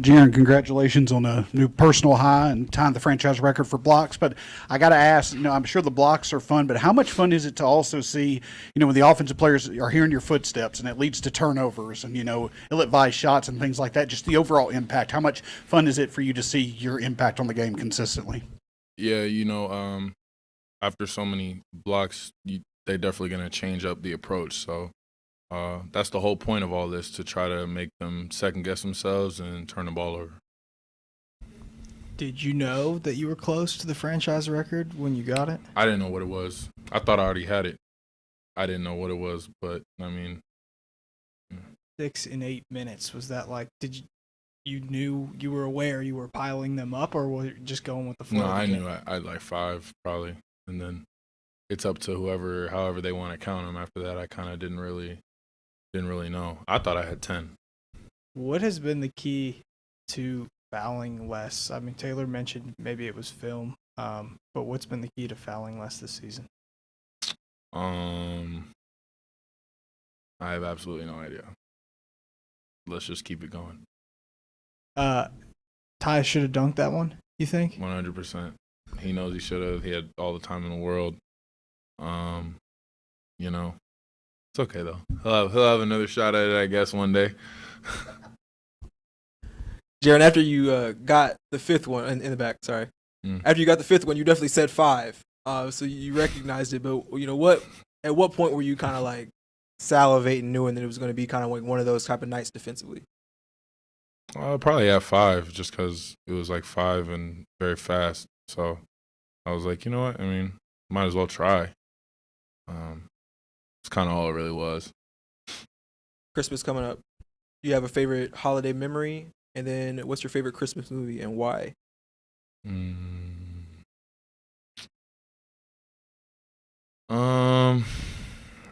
Jaren, congratulations on a new personal high and tying the franchise record for blocks. But I got to ask, I'm sure the blocks are fun, but how much fun is it to also see, when the offensive players are hearing your footsteps and it leads to turnovers and, ill-advised shots and things like that, just the overall impact? How much fun is it for you to see your impact on the game consistently? Yeah, after so many blocks, they're definitely going to change up the approach. So that's the whole point of all this, to try to make them second guess themselves and turn the ball over. Did you know that you were close to the franchise record when you got it? I didn't know what it was. I thought I already had it. I didn't know what it was, but I mean, 6 in 8 minutes. Was that like, you knew, you were aware you were piling them up, or were you just going with the flow? No, I knew I had like 5 probably, and then it's up to however they want to count them. After that, I kind of didn't really know. I thought I had 10. What has been the key to fouling less? I mean, Taylor mentioned maybe it was film, but what's been the key to fouling less this season? I have absolutely no idea. Let's just keep it going. Ty should have dunked that one, you think? 100%. He knows he should have. He had all the time in the world. It's okay though. He'll have another shot at it, I guess, one day. Jaren, after you got the fifth one in the back, sorry. After you got the fifth one, you definitely said 5. So you recognized it, but what? At what point were you kind of like salivating, knowing that it was going to be kind of like one of those type of nights defensively? Probably at 5, just because it was like 5 and very fast. So I was like, you know what? I mean, might as well try. It's kind of all it really was. Christmas coming up. You have a favorite holiday memory, and then what's your favorite Christmas movie and why?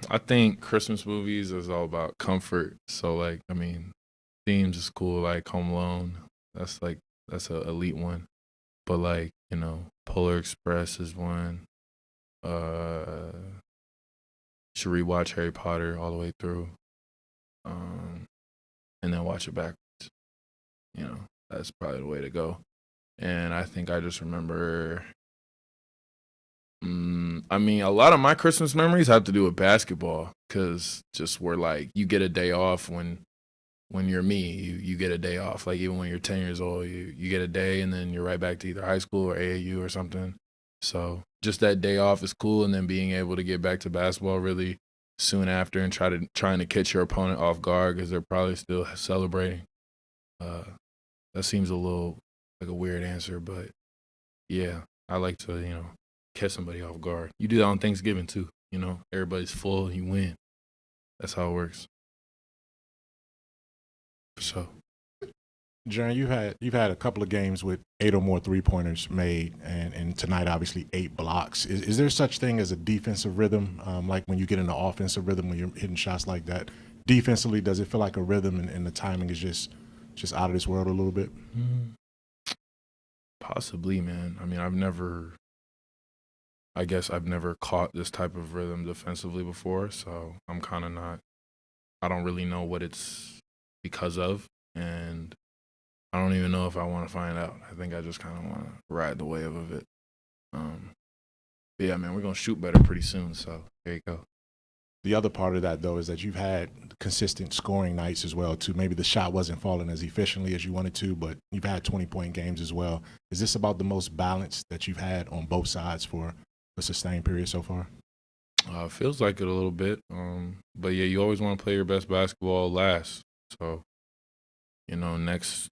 I think Christmas movies is all about comfort. So like, I mean, themes is cool, like Home Alone. That's an elite one. But like, Polar Express is one. Should rewatch Harry Potter all the way through. And then watch it backwards. That's probably the way to go. And I think I just remember, a lot of my Christmas memories have to do with basketball, because just where like you get a day off when you're me, you get a day off. Like even when you're 10 years old, you get a day and then you're right back to either high school or AAU or something. So just that day off is cool, and then being able to get back to basketball really soon after and trying to catch your opponent off guard because they're probably still celebrating. That seems a little like a weird answer, but yeah, I like to, catch somebody off guard. You do that on Thanksgiving too, everybody's full, you win. That's how it works. So, Jaren, you've had a couple of games with 8 or more 3-pointers made, and tonight obviously 8 blocks. Is there such thing as a defensive rhythm, like when you get in an offensive rhythm when you're hitting shots like that? Defensively, does it feel like a rhythm and the timing is just out of this world a little bit? Possibly, man. I mean, I've never caught this type of rhythm defensively before, so I'm kind of not. I don't really know what it's because of, and I don't even know if I want to find out. I think I just kind of want to ride the wave of it. But yeah, man, we're going to shoot better pretty soon, so there you go. The other part of that, though, is that you've had consistent scoring nights as well, too. Maybe the shot wasn't falling as efficiently as you wanted to, but you've had 20-point games as well. Is this about the most balance that you've had on both sides for a sustained period so far? Feels like it a little bit. But yeah, you always want to play your best basketball last. So, next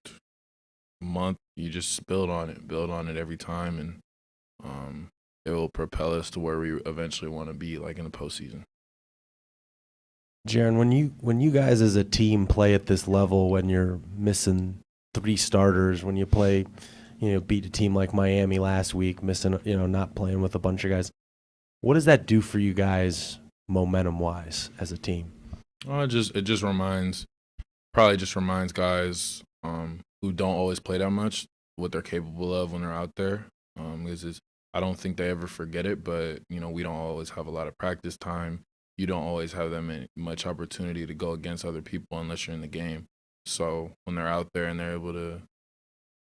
month, you just build on it every time, and it will propel us to where we eventually want to be, like in the postseason. Jaren, when you guys as a team play at this level, when you're missing 3 starters, when you play, beat a team like Miami last week, missing, not playing with a bunch of guys, what does that do for you guys momentum-wise as a team? It just reminds guys who don't always play that much what they're capable of when they're out there. I don't think they ever forget it, but we don't always have a lot of practice time. You don't always have that much opportunity to go against other people unless you're in the game. So when they're out there and they're able to,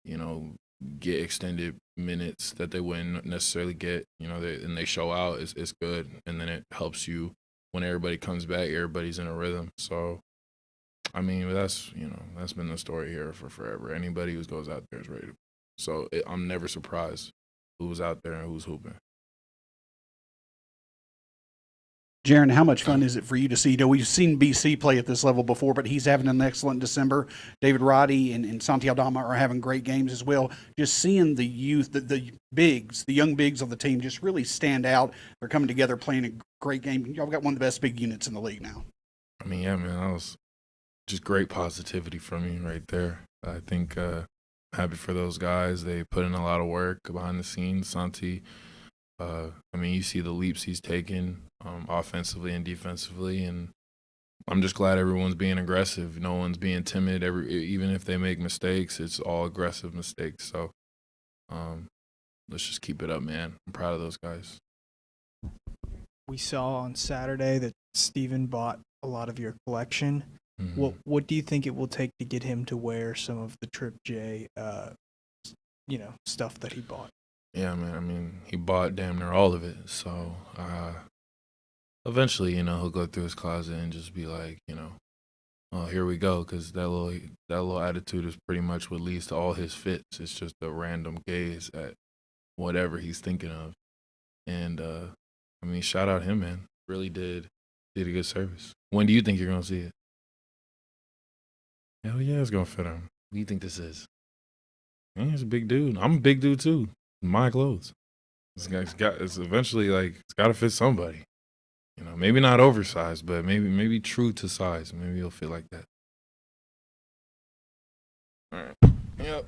you know, get extended minutes that they wouldn't necessarily get, you know, and they show out, it's good. And then it helps you when everybody comes back, everybody's in a rhythm. So, I mean, that's been the story here for forever. Anybody who goes out there is ready to. So I'm never surprised who's out there and who's hooping. Jaren, how much fun is it for you to see? You know, we've seen BC play at this level before, but he's having an excellent December. David Roddy and Santi Aldama are having great games as well. Just seeing the youth, the bigs, the young bigs of the team just really stand out. They're coming together, playing a great game. Y'all got one of the best big units in the league now. I mean, yeah, man, that was just great positivity from you right there. I think happy for those guys. They put in a lot of work behind the scenes. Santi, I mean, you see the leaps he's taken offensively and defensively, and I'm just glad everyone's being aggressive. No one's being timid. Even if they make mistakes, it's all aggressive mistakes. So let's just keep it up, man. I'm proud of those guys. We saw on Saturday that Steven bought a lot of your collection. Mm-hmm. What do you think it will take to get him to wear some of the Trip J, stuff that he bought? Yeah, man. I mean, he bought damn near all of it. So eventually, you know, he'll go through his closet and just be like, you know, oh, here we go. Because that little attitude is pretty much what leads to all his fits. It's just a random gaze at whatever he's thinking of. And, I mean, shout out him, man. Really did a good service. When do you think you're going to see it? Hell yeah, it's going to fit him. What do you think this is? Man, he's a big dude. I'm a big dude, too. My clothes. It's eventually like it's got to fit somebody. You know, maybe not oversized, but maybe true to size. Maybe it'll fit like that. All right. Yep.